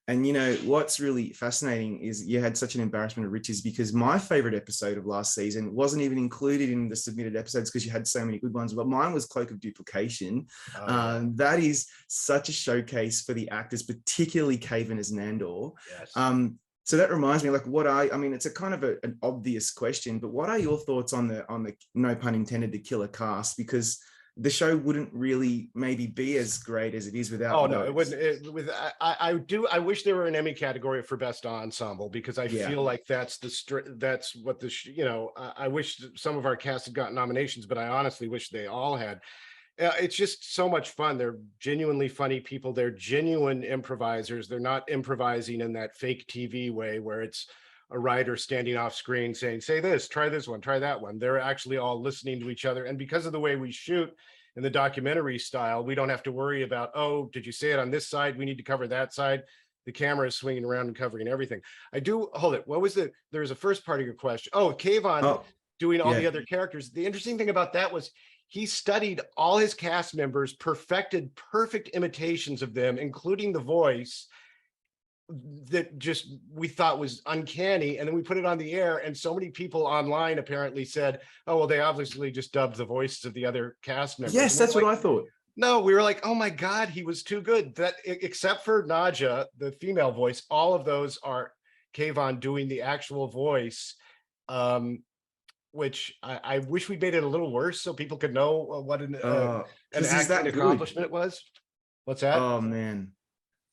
And what's really fascinating is you had such an embarrassment of riches, because my favorite episode of last season wasn't even included in the submitted episodes because you had so many good ones, but mine was Cloak of Duplication. That is such a showcase for the actors, particularly Caven as Nandor. Yes. So that reminds me, like, I mean, it's a kind of an obvious question, but what are your thoughts on the no pun intended, the killer cast? Because the show wouldn't really maybe be as great as it is without. Oh no, it wouldn't. I wish there were an Emmy category for best ensemble, because I feel like that's what I wish some of our cast had gotten nominations, but I honestly wish they all had. It's just so much fun. They're genuinely funny people. They're genuine improvisers. They're not improvising in that fake TV way where it's a writer standing off screen saying, say this, try this one, try that one. They're actually all listening to each other. And because of the way we shoot in the documentary style, we don't have to worry about, oh, did you say it on this side? We need to cover that side. The camera is swinging around and covering everything. Hold it. What was there was a first part of your question. Oh, Kayvon doing all the other characters. The interesting thing about that was he studied all his cast members, perfected perfect imitations of them, including the voice that just we thought was uncanny, and then we put it on the air, and so many people online apparently said, oh well, they obviously just dubbed the voices of the other cast members. Yes, that's what I thought. No, we were like, oh my god, he was too good. That except for Nadja, the female voice, all of those are Kayvon doing the actual voice, which I wish we made it a little worse so people could know what an acting accomplishment it was. What's that? Oh man.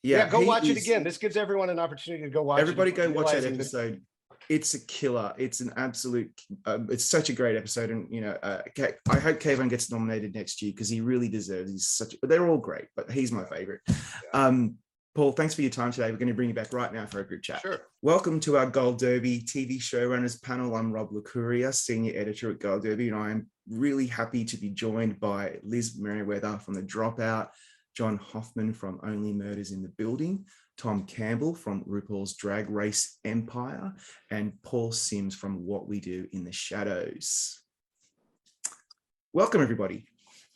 Yeah, go watch it again. This gives everyone an opportunity to go watch it. Everybody go watch that episode. It's a killer. It's an absolute, it's such a great episode. And, I hope Kayvon gets nominated next year because he really deserves. They're all great, but he's my favorite. Paul, thanks for your time today. We're going to bring you back right now for a group chat. Sure. Welcome to our Gold Derby TV Showrunners panel. I'm Rob Licuria, Senior Editor at Gold Derby, and I'm really happy to be joined by Liz Meriwether from The Dropout, John Hoffman from Only Murders in the Building, Tom Campbell from RuPaul's Drag Race Empire, and Paul Sims from What We Do in the Shadows. Welcome, everybody.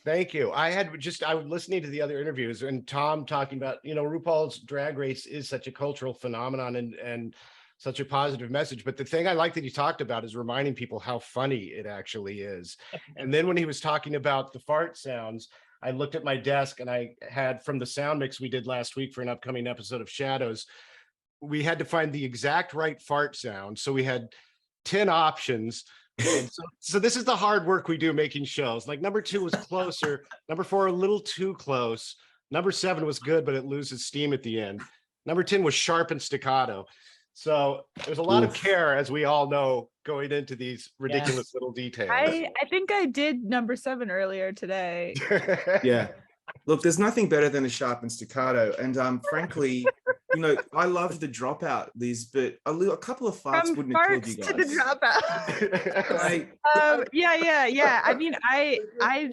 Thank you. I was listening to the other interviews and Tom talking about, RuPaul's Drag Race is such a cultural phenomenon and such a positive message. But the thing I like that he talked about is reminding people how funny it actually is. And then when he was talking about the fart sounds, I looked at my desk and I had, from the sound mix we did last week for an upcoming episode of Shadows, we had to find the exact right fart sound. So we had 10 options. And so this is the hard work we do making shows. Like number 2 was closer. Number 4, a little too close. Number 7 was good, but it loses steam at the end. Number 10 was sharp and staccato. So there's a lot of care, as we all know, going into these ridiculous little details. I think I did number 7 earlier today. Yeah. Look, there's nothing better than a sharp and staccato. And frankly, I love The Dropout, Liz, but a couple of farts wouldn't have killed you guys. To The Dropout. Yeah. I mean, I'm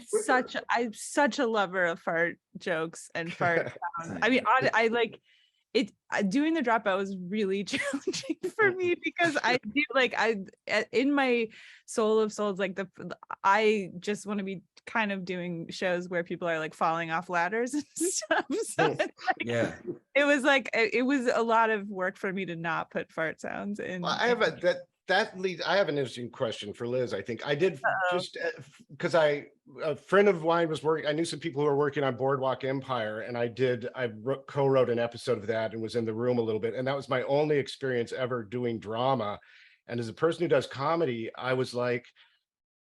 such a lover of fart jokes and fart sounds. I mean, I like it. Doing The Dropout was really challenging for me because I do in my soul of souls, like I just want to be kind of doing shows where people are like falling off ladders and stuff. So it was a lot of work for me to not put fart sounds in. Well, that leads, I have an interesting question for Liz. I think I did just because a friend of mine was working, I knew some people who were working on Boardwalk Empire, and I co-wrote an episode of that and was in the room a little bit. And that was my only experience ever doing drama. And as a person who does comedy, I was like,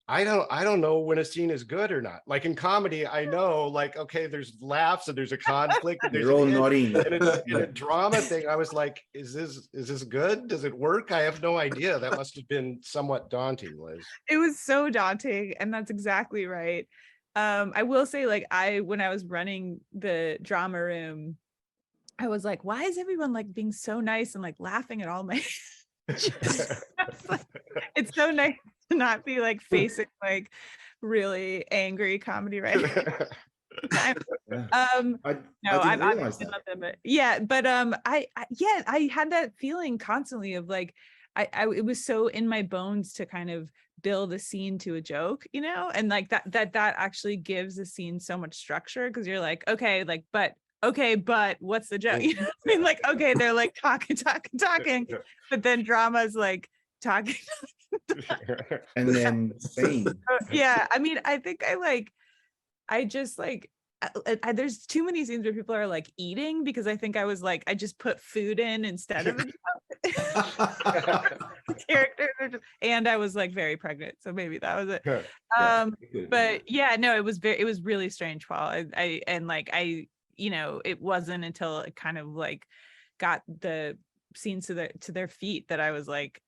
I don't know when a scene is good or not. Like in comedy, I know, like, okay, there's laughs and there's a conflict. And You're all nodding. In a drama thing, I was like, is this good? Does it work? I have no idea. That must have been somewhat daunting, Liz. It was so daunting, and that's exactly right. I will say, like, when I was running the drama room, I was like, why is everyone like being so nice and like laughing at all my it's so nice to not be like facing like really angry comedy writing. I had that feeling constantly of like it was so in my bones to kind of build a scene to a joke, you know, and like that actually gives a scene so much structure, because you're like, okay, but what's the joke? You know what I mean? Like, okay, they're like talking, but then drama's like talking. And then scene. Yeah, I mean, I think there's too many scenes where people are like eating, because I think I was like, I just put food in instead of a joke. Characters are just, and I was like very pregnant, so maybe that was it. But yeah, no, it was really strange, Paul. You know, it wasn't until it kind of like got the scenes to their feet that I was like,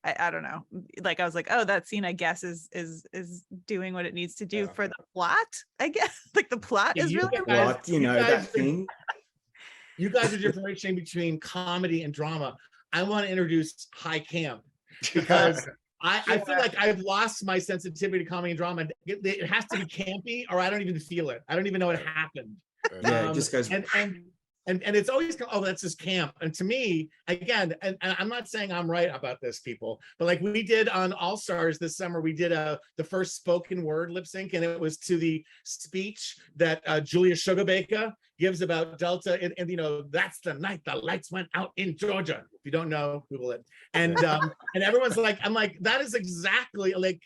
I don't know, like I was like, oh, that scene I guess is doing what it needs to do for the plot, I guess. Like the plot is really plot, you know, that thing. You guys are differentiating between comedy and drama. I want to introduce high camp, because I feel like I've lost my sensitivity to comedy and drama. It has to be campy or I don't even feel it. I don't even know it happened. Yeah, it just goes. And it's always, oh, that's just camp. And to me, again, and I'm not saying I'm right about this, people, but like we did on All Stars this summer, we did the first spoken word lip sync, and it was to the speech that Julia Sugarbaker gives about Delta, and you know, that's the night the lights went out in Georgia. If you don't know, Google it. And everyone's like, I'm like, that is exactly like.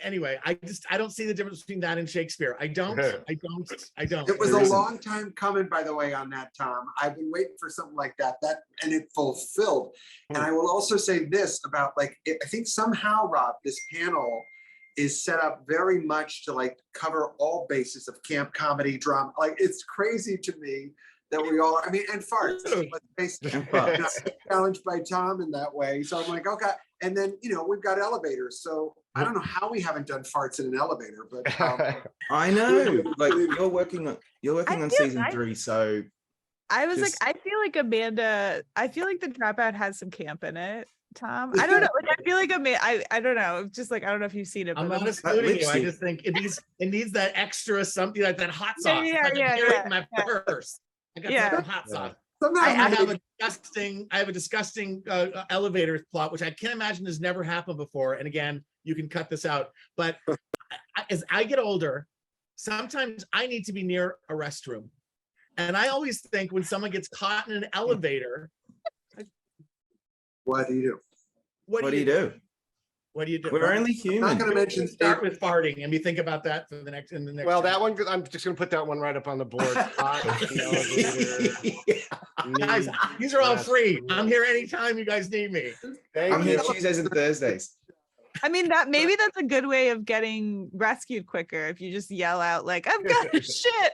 Anyway, I don't see the difference between that and Shakespeare. I don't. It was a long time coming, by the way, on that, Tom. I've been waiting for something like that, and it fulfilled. And I will also say this about like, I think somehow, Rob, this panel is set up very much to like cover all bases of camp, comedy, drama. Like, it's crazy to me that we all, I mean, and farts. Challenged by Tom in that way. So I'm like, okay. And then, you know, we've got elevators. So I don't know how we haven't done farts in an elevator, but I know, like you're working on season 3. So I was like, I feel like the Dropout has some camp in it, Tom. I don't know. Like, I feel like I don't know. Just like, I don't know if you've seen it. I'm not excluding you. I just think it needs that extra something, like that hot sauce. In my purse. I got some hot sauce. I have a disgusting elevator plot, which I can't imagine has never happened before. And again, you can cut this out. But as I get older, sometimes I need to be near a restroom. And I always think when someone gets caught in an elevator, what do you do? What do you do? What do you do? We're only human. I'm not going to mention start with farting, and we think about that for the next. Well, that one, I'm just going to put that one right up on the board. Guys, these are all free. I'm here anytime you guys need me. I'm here Tuesdays and Thursdays. I mean, maybe that's a good way of getting rescued quicker, if you just yell out like, "I've got shit."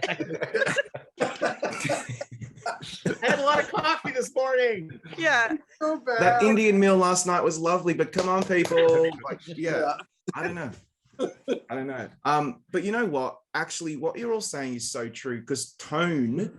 I had a lot of coffee this morning. Yeah. So bad. That Indian meal last night was lovely, but come on, people. Like, yeah. I don't know. But you know what? Actually, what you're all saying is so true, because tone,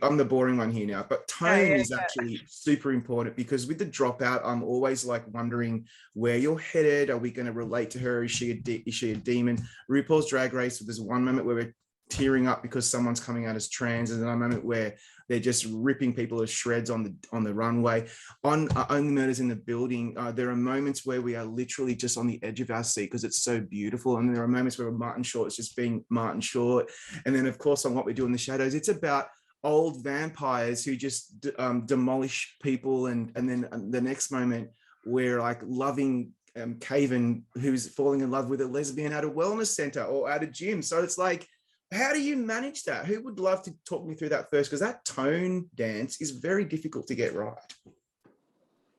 I'm the boring one here now, but tone is actually super important, because with the Dropout, I'm always like wondering where you're headed. Are we going to relate to her? Is she a demon? RuPaul's Drag Race, there's one moment where we're tearing up because someone's coming out as trans, and then a moment where they're just ripping people as shreds on the runway. On Only Murders in the Building, there are moments where we are literally just on the edge of our seat because it's so beautiful, and there are moments where Martin Short is just being Martin Short. And then of course on What We Do in the Shadows, it's about old vampires who just demolish people, and then the next moment we're like loving Caven, who's falling in love with a lesbian at a wellness center or at a gym. So it's like, how do you manage that? Who would love to talk me through that first? Because that tone dance is very difficult to get right.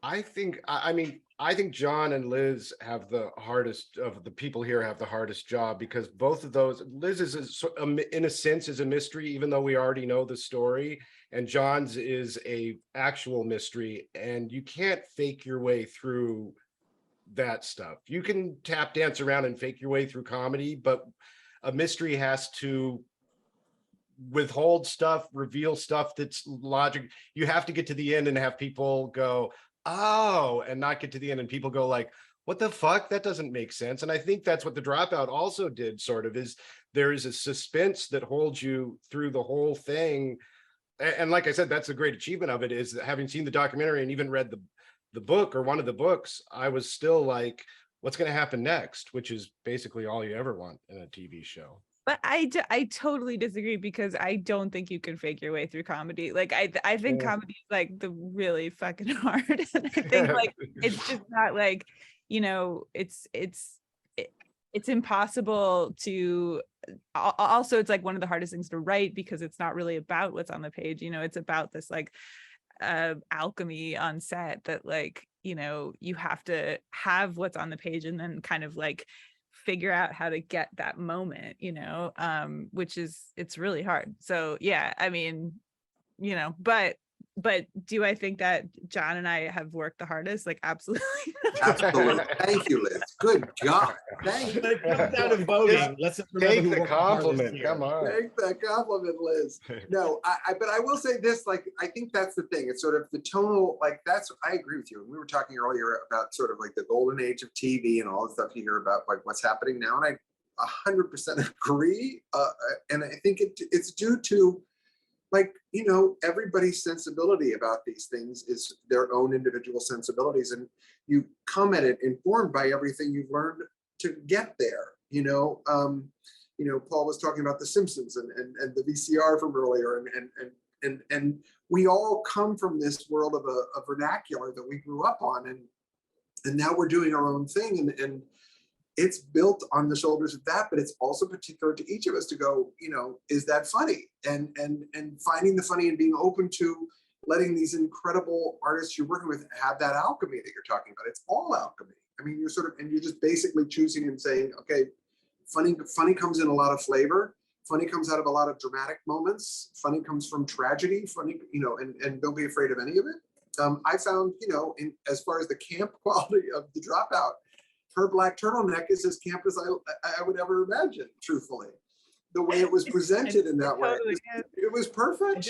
I think, I mean, I think John and Liz have the hardest of the people here, have the hardest job, because both of those, Liz is in a sense is a mystery, even though we already know the story, and John's is a actual mystery, and you can't fake your way through that stuff. You can tap dance around and fake your way through comedy, but a mystery has to withhold stuff, reveal stuff that's logic. You have to get to the end and have people go, oh, and not get to the end and people go like, what the fuck? That doesn't make sense. And I think that's what the Dropout also did, sort of, is there is a suspense that holds you through the whole thing. And like I said, that's a great achievement of it, is that having seen the documentary and even read the book or one of the books, I was still like, what's going to happen next? Which is basically all you ever want in a TV show. But I totally disagree, because I don't think you can fake your way through comedy. Like I think comedy is like the really fucking hard. And I think like it's just not like, you know, it's impossible to. Also, it's like one of the hardest things to write, because it's not really about what's on the page. You know, it's about this like alchemy on set that, like, you know, you have to have what's on the page and then kind of like figure out how to get that moment, you know, which is, it's really hard. So yeah, I mean, you know, but do I think that John and I have worked the hardest? Like, absolutely. Absolutely. Thank you, Liz. Good God. Thank you. But it comes down to voting. Let's remember Take who the worked the hardest compliment. here. Come on. Take that compliment, Liz. No, but I will say this, like, I think that's the thing. It's sort of the tonal, like, that's, I agree with you. And we were talking earlier about sort of like the golden age of TV and all the stuff you hear about, like what's happening now. And I 100% agree. And I think it's due to, like, you know, everybody's sensibility about these things is their own individual sensibilities. And you come at it informed by everything you've learned to get there, you know. Paul was talking about The Simpsons and the VCR from earlier, and we all come from this world of a vernacular that we grew up on, and now we're doing our own thing, and it's built on the shoulders of that, but it's also particular to each of us to go, you know, is that funny? And finding the funny and being open to letting these incredible artists you're working with have that alchemy that you're talking about. It's all alchemy. I mean, you're sort of, and you're just basically choosing and saying, okay, funny comes in a lot of flavor. Funny comes out of a lot of dramatic moments. Funny comes from tragedy. Funny, you know, and don't be afraid of any of it. I found, you know, as far as the camp quality of the Dropout, her black turtleneck is as camp as I would ever imagine, truthfully. The way it was presented in that way, it was perfect.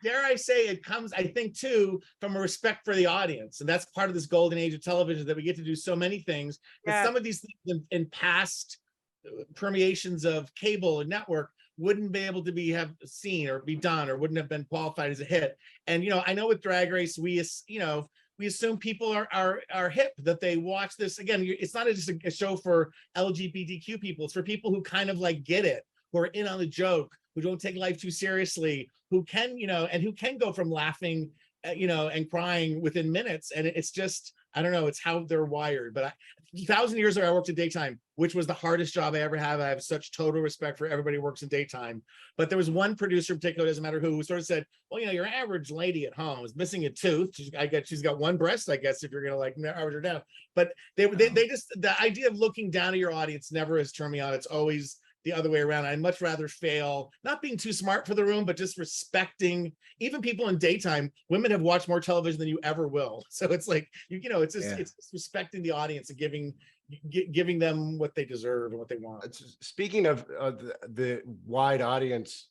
Dare I say, it comes, I think, too, from a respect for the audience. And that's part of this golden age of television, that we get to do so many things. But some of these things in past permeations of cable and network wouldn't be able to have seen or be done, or wouldn't have been qualified as a hit. And, you know, I know with Drag Race, we assume people are hip, that they watch this. Again, it's not just a show for LGBTQ people. It's for people who kind of like get it, who are in on the joke, who don't take life too seriously, who can, you know, and who can go from laughing, you know, and crying within minutes. And it's just, I don't know, it's how they're wired. But 1,000 years ago, I worked in daytime, which was the hardest job I ever had. I have such total respect for everybody who works in daytime. But there was one producer in particular, doesn't matter who sort of said, well, you know, your average lady at home is missing a tooth. She's got one breast, I guess, if you're going to like average her down. But they just, the idea of looking down at your audience never has turned me on. It's always the other way around. I'd much rather fail, not being too smart for the room, but just respecting even people in daytime. Women have watched more television than you ever will. So it's like, you know, it's just, it's respecting the audience and giving them what they deserve and what they want. Speaking of the wide audience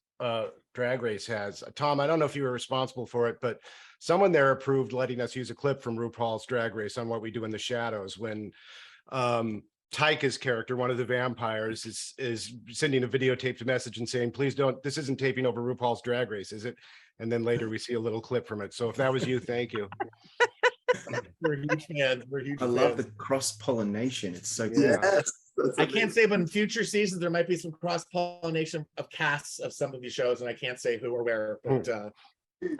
Drag Race has, Tom, I don't know if you were responsible for it, but someone there approved letting us use a clip from RuPaul's Drag Race on What We Do in the Shadows, when Taika's character, one of the vampires, is sending a videotaped message and saying, please don't, this isn't taping over RuPaul's Drag Race, is it? And then later we see a little clip from it. So if that was you, thank you. We're huge fans. I love the cross-pollination. It's so cool. Yes, I can't say, but in future seasons, there might be some cross-pollination of casts of some of these shows, and I can't say who or where, but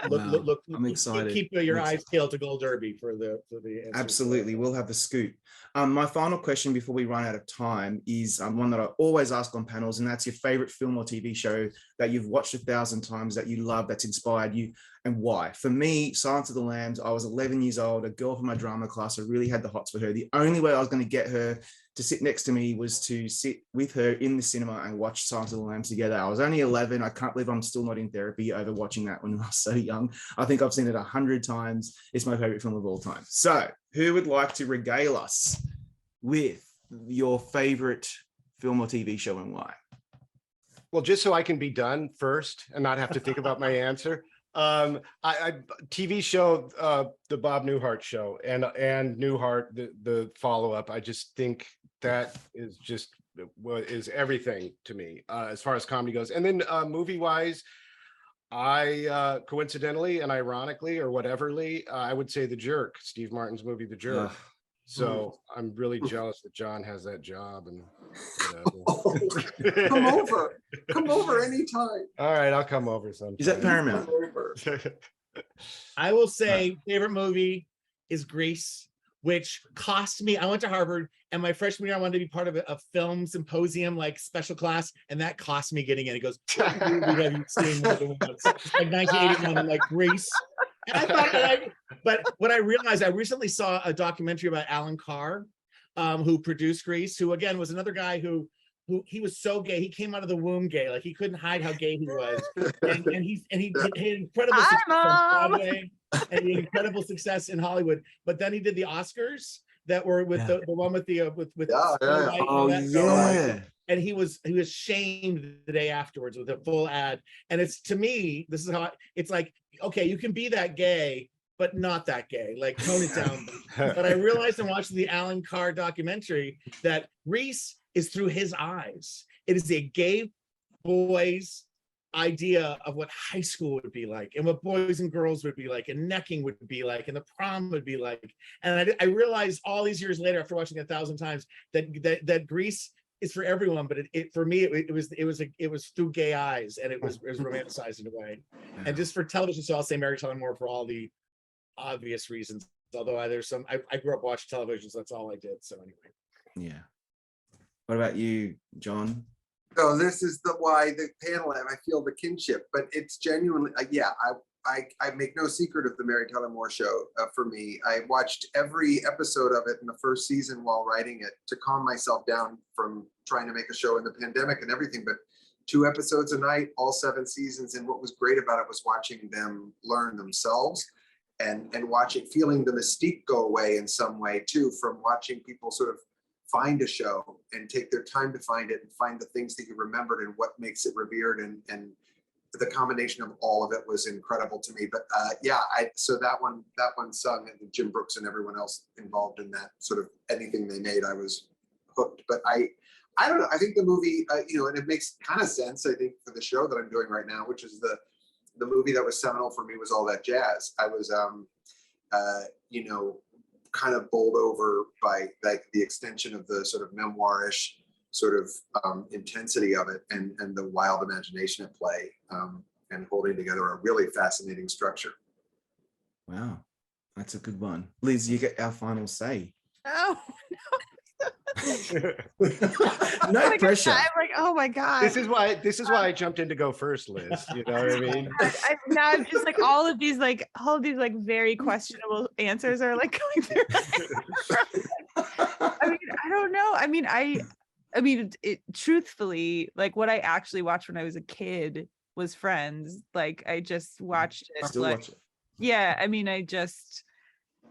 Look, I'm excited. keep your eyes peeled to Gold Derby for the answers. Absolutely, we'll have the scoop. My final question before we run out of time is one that I always ask on panels, and that's your favorite film or TV show that you've watched 1,000 times, that you love, that's inspired you, and why. For me, Silence of the Lambs, I was 11 years old, a girl from my drama class. I really had the hots for her. The only way I was going to get her to sit next to me was to sit with her in the cinema and watch Silence of the Lambs together. I was only 11. I can't believe I'm still not in therapy over watching that when I was so young. I think I've seen it 100 times. It's my favorite film of all time. So who would like to regale us with your favorite film or TV show and why? Well, just so I can be done first and not have to think about my answer. TV show, the Bob Newhart show, and Newhart, the follow-up. I just think that is everything to me as far as comedy goes. And then movie-wise, I coincidentally and ironically or whateverly, I would say The Jerk, Steve Martin's movie The Jerk. So I'm really jealous that John has that job, and come over anytime. All right, I'll come over sometime. Is that Paramount? I will say favorite movie is Grease, which cost me. I went to Harvard, and my freshman year I wanted to be part of a film symposium, like special class, and that cost me getting in. It goes, what movie have you seen more than once? Like 1981, I'm like, Grease. And I thought, but what I realized, I recently saw a documentary about Alan Carr, who produced Grease, who again was another guy who he was so gay. He came out of the womb gay, like he couldn't hide how gay he was. And he had incredible success on Broadway, and he had incredible success in Hollywood. But then he did the Oscars that were with the one with the and he was shamed the day afterwards with a full ad. And it's, to me, this is how it's like, okay, you can be that gay, but not that gay, like tone it down. But I realized in watching the Alan Carr documentary that Reese is through his eyes. It is a gay boy's idea of what high school would be like, and what boys and girls would be like, and necking would be like, and the prom would be like. And I realized all these years later, after watching it 1,000 times, that Grease is for everyone, but for me it was through gay eyes, and it was romanticized in a way. And just for television, so I'll say Mary Tyler Moore for all the obvious reasons. Although I grew up watching television, so that's all I did. So anyway. Yeah. What about you, John? So this is why the panel, I feel the kinship, but it's genuinely, I make no secret of the Mary Tyler Moore show. For me, I watched every episode of it in the first season while writing it to calm myself down from trying to make a show in the pandemic and everything. But 2 episodes a night, all 7 seasons. And what was great about it was watching them learn themselves and feeling the mystique go away in some way too, from watching people sort of find a show and take their time to find it and find the things that you remembered and what makes it revered, and the combination of all of it was incredible to me. But so that one sung, and Jim Brooks and everyone else involved in that, sort of anything they made, I was hooked. But I don't know, I think the movie, and it makes kind of sense, I think, for the show that I'm doing right now, which is the movie that was seminal for me was All That Jazz. I was kind of bowled over by like the extension of the sort of memoirish sort of intensity of it, and the wild imagination at play, and holding together a really fascinating structure. Wow, that's a good one. Liz, you get our final say. Oh No pressure. I'm like, oh my god. This is why I jumped in to go first, Liz. You know what I mean? Now I'm just like all of these very questionable answers are like going through my head. I mean, I don't know. I mean, it truthfully, like what I actually watched when I was a kid was Friends. Like I just watched it. Still watch it. Yeah, I mean, I just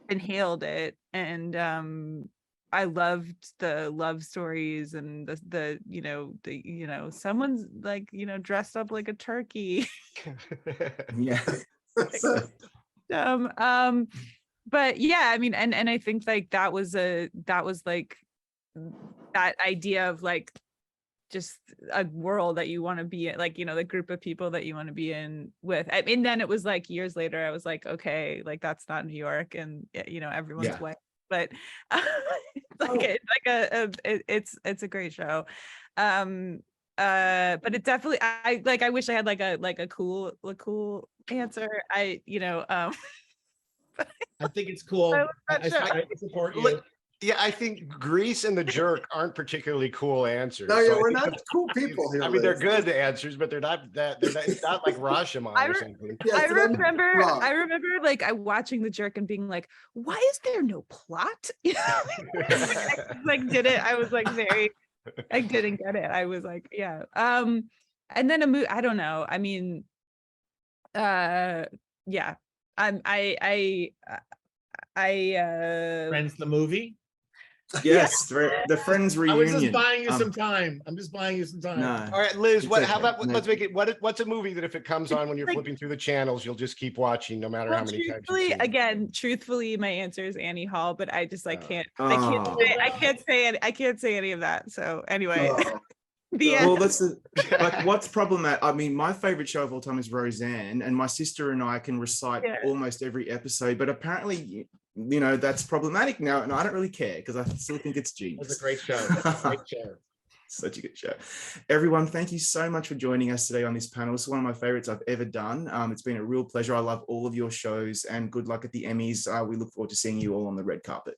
inhaled it, and I loved the love stories and the someone's like, dressed up like a turkey. Yeah. But yeah, I mean, and I think like that was like that idea of like just a world that you want to be in, like, the group of people that you want to be in with. I mean, then it was like years later, I was like, okay, like that's not New York, and everyone's white. But it's a great show. But it definitely, I wish I had like a cool answer. I think it's cool. I was not I sure. support you. Look, yeah, I think Grease and The Jerk aren't particularly cool answers. No, yeah, So I we're think not cool people here. I mean, they're Liz. good answers, but they're not that. It's not like Rashomon I or re- something. Yeah, I so then remember wrong. like I watching The Jerk and being like, why is there no plot? Like did it. I was like I didn't get it. I was like, yeah. And then a movie, I don't know. I mean, yeah. I Friends, the movie. Yes, the Friends I reunion. was just buying you some time. I'm just buying you some time. No. All right, Liz. It's How okay. about let's make it? What's a movie that if it comes on when you're Like- flipping through the channels, you'll just keep watching no matter how many times you've seen it? truthfully, my answer is Annie Hall, but I just Oh. can't. Oh. I can't say any of that. So anyway, Oh, the Well, end. that's like what's problematic. I mean, my favorite show of all time is Roseanne, and my sister and I can recite Yeah. almost every episode. But apparently, that's problematic now, and I don't really care because I still think it's It was genius. a great show. Great show. Such a good show. Everyone, thank you so much for joining us today on this panel. It's one of my favorites I've ever done. It's been a real pleasure. I love all of your shows, and good luck at the Emmys. We look forward to seeing you all on the red carpet.